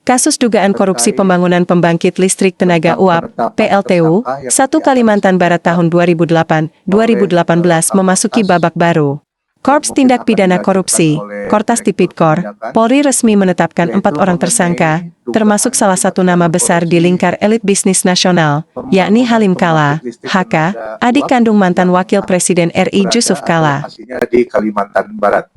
Kasus dugaan korupsi pembangunan pembangkit listrik tenaga uap, PLTU, 1 Kalimantan Barat tahun 2018 memasuki babak baru. Korps Tindak Pidana Korupsi, Kortas Tipikor, Polri resmi menetapkan 4 orang tersangka, termasuk salah satu nama besar di lingkar elit bisnis nasional, yakni Halim Kalla, HK, adik kandung mantan Wakil Presiden RI Jusuf Kalla. Di Kalimantan Barat.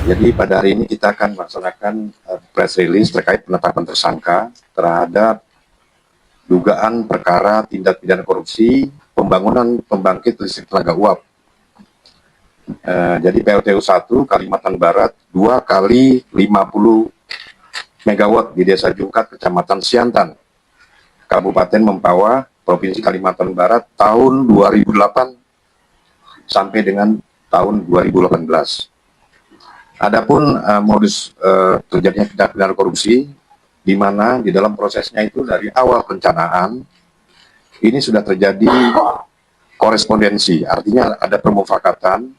Jadi pada hari ini kita akan melaksanakan press release terkait penetapan tersangka terhadap dugaan perkara tindak pidana korupsi pembangunan pembangkit listrik tenaga uap. Jadi PLTU 1 Kalimantan Barat 2 kali 50 megawatt di Desa Jungkat, Kecamatan Siantan, Kabupaten Mempawah, Provinsi Kalimantan Barat tahun 2008 sampai dengan tahun 2018. Adapun modus terjadinya tindak pidana korupsi, di mana di dalam prosesnya itu dari awal perencanaan ini sudah terjadi korespondensi, artinya ada permufakatan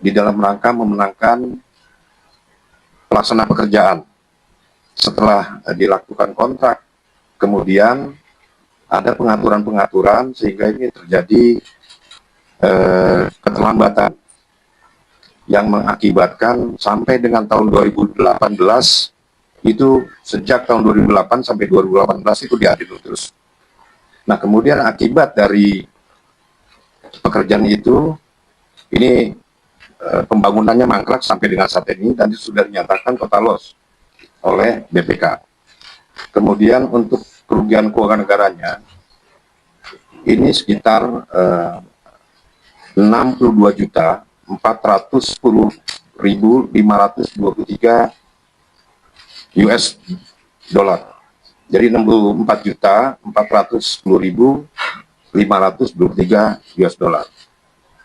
di dalam rangka memenangkan pelaksana pekerjaan. Setelah dilakukan kontrak, kemudian ada pengaturan-pengaturan sehingga ini terjadi keterlambatan yang mengakibatkan sampai dengan tahun 2018 itu sejak tahun 2008 sampai 2018 itu diadil terus. Nah, kemudian akibat dari pekerjaan itu ini pembangunannya mangkrak sampai dengan saat ini dan sudah dinyatakan total loss oleh BPK. Kemudian untuk kerugian keuangan negaranya ini sekitar 62.410.523 US dollar. Jadi 64.410.523 US dollar.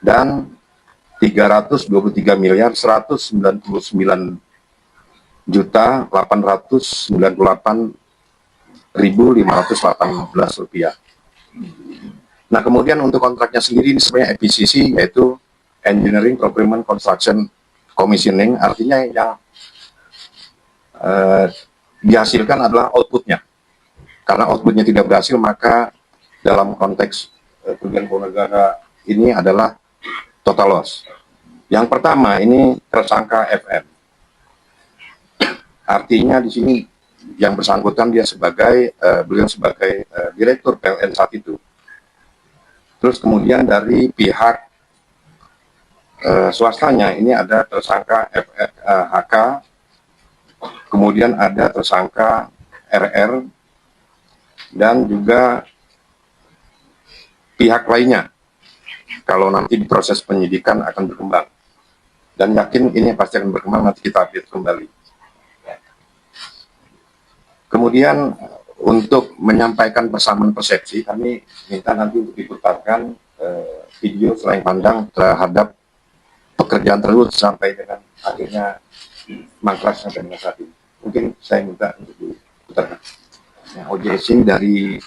Dan 323.898.518 rupiah. Nah, kemudian untuk kontraknya sendiri ini sebenarnya EPCC, yaitu Engineering Procurement Construction Commissioning, artinya yang dihasilkan adalah outputnya. Karena outputnya tidak berhasil, maka dalam konteks kerugian keuangan negara ini adalah total loss. Yang pertama ini tersangka FM. Artinya di sini yang bersangkutan dia sebagai beliau sebagai direktur PLN saat itu. Terus kemudian dari pihak swastanya ini ada tersangka HK, kemudian ada tersangka RR, dan juga pihak lainnya. Kalau nanti di proses penyidikan akan berkembang. Dan yakin ini pasti akan berkembang, nanti kita update kembali. Kemudian untuk menyampaikan persamaan persepsi, kami minta nanti untuk diputarkan video selain pandang terhadap pekerjaan tersebut sampai dengan akhirnya mangkrak sampai dengan saat ini. Mungkin saya minta untuk diputarkan. Nah, OJS dari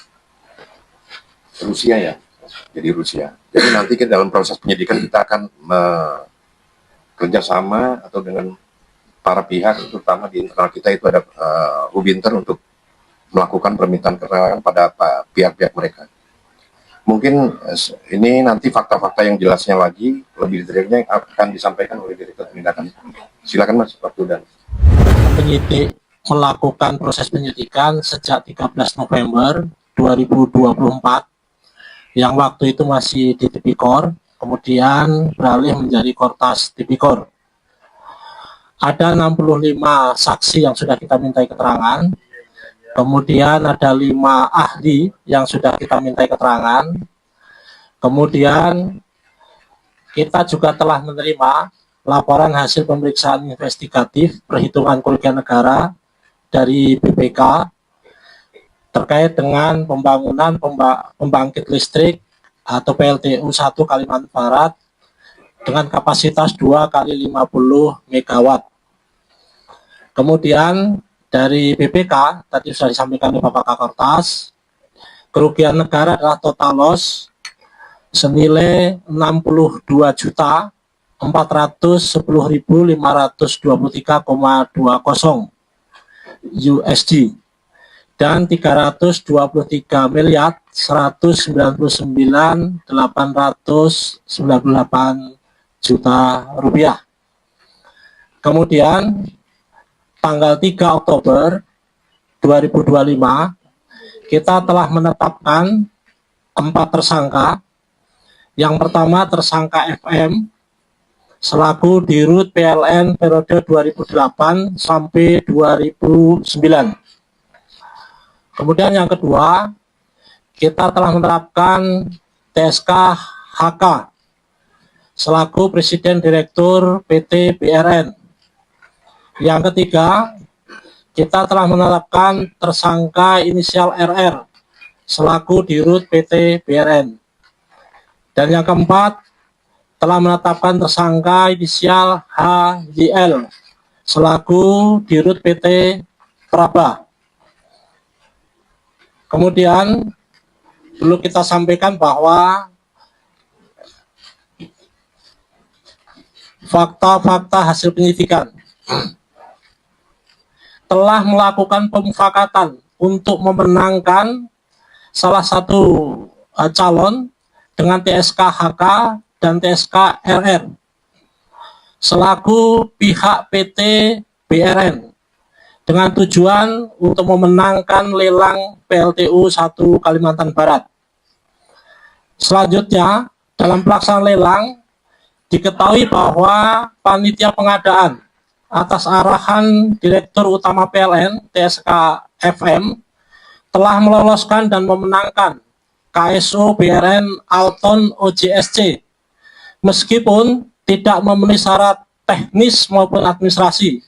Rusia ya, jadi Rusia. Jadi nanti kita dalam proses penyidikan kita akan bekerjasama atau dengan para pihak, terutama di internal kita itu ada Hubinter untuk melakukan permintaan keterangan pada pihak-pihak mereka. Mungkin ini nanti fakta-fakta yang jelasnya lagi lebih detailnya akan disampaikan oleh Direktur Penindakan. Silakan Mas Waktu dan penyidik melakukan proses penyidikan sejak 13 November 2024 yang waktu itu masih di Tipikor, kemudian beralih menjadi Kortas Tipikor. Ada 65 saksi yang sudah kita mintai keterangan, kemudian ada 5 ahli yang sudah kita mintai keterangan, kemudian kita juga telah menerima laporan hasil pemeriksaan investigatif perhitungan kerugian negara dari BPK terkait dengan pembangunan pembangkit listrik atau PLTU 1 Kalimantan Barat dengan kapasitas 2 kali 50 megawatt. Kemudian dari BPK, tadi sudah disampaikan oleh Bapak Kakortas, kerugian negara adalah total loss senilai 62.410.523,20 USD dan 329.199.898 juta rupiah. Kemudian tanggal 3 Oktober 2025 kita telah menetapkan 4 tersangka. Yang pertama tersangka FM selaku Dirut PLN periode 2008 sampai 2009. Kemudian yang kedua, kita telah menerapkan TSK HK selaku Presiden Direktur PT BRN. Yang ketiga, kita telah menetapkan tersangka inisial RR selaku Dirut PT BRN. Dan yang keempat, telah menetapkan tersangka inisial HJL selaku Dirut PT Praba. Kemudian perlu kita sampaikan bahwa fakta-fakta hasil penyidikan telah melakukan pemufakatan untuk memenangkan salah satu calon dengan TSK HK dan TSK RR selaku pihak PT BRN dengan tujuan untuk memenangkan lelang PLTU 1 Kalimantan Barat. Selanjutnya, dalam pelaksanaan lelang, diketahui bahwa panitia pengadaan atas arahan Direktur Utama PLN TSK FM telah meloloskan dan memenangkan KSO BRN Alton OJSC meskipun tidak memenuhi syarat teknis maupun administrasi.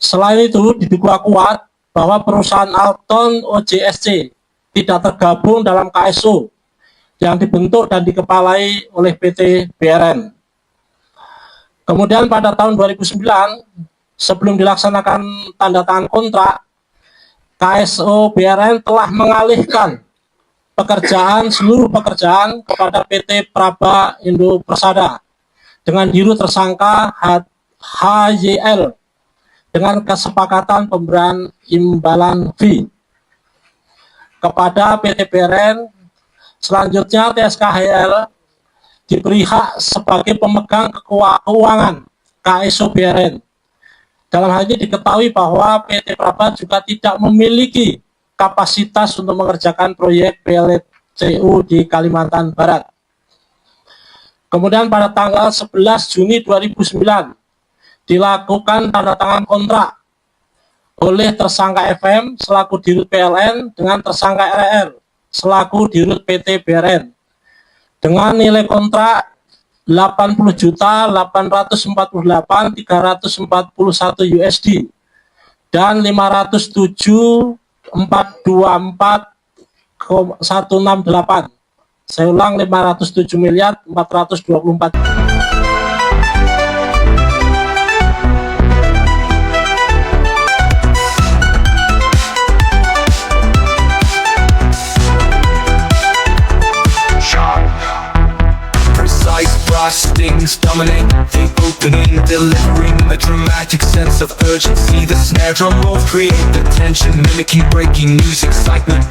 Selain itu, diduga kuat bahwa perusahaan Alton OJSC tidak tergabung dalam KSO yang dibentuk dan dikepalai oleh PT BRN. Kemudian pada tahun 2009, sebelum dilaksanakan tanda tangan kontrak, KSO BRN telah mengalihkan seluruh pekerjaan kepada PT Praba Indo Persada dengan dirut tersangka HYL dengan kesepakatan pemberian imbalan fee kepada PT BRN. Selanjutnya TSK HYL diberi hak sebagai pemegang keuangan KSO BRN. Dalam hal ini diketahui bahwa PT Praba juga tidak memiliki kapasitas untuk mengerjakan proyek PLTU di Kalimantan Barat. Kemudian pada tanggal 11 Juni 2009 dilakukan tanda tangan kontrak oleh tersangka FM selaku Dirut PLN dengan tersangka RR selaku Dirut PT BRN dengan nilai kontrak 80.848.341 USD dan 507.424.168. Saya ulang, 507.424. Stings dominate the opening, delivering a dramatic sense of urgency. The snare drum rolls create the tension, mimicking breaking news excitement.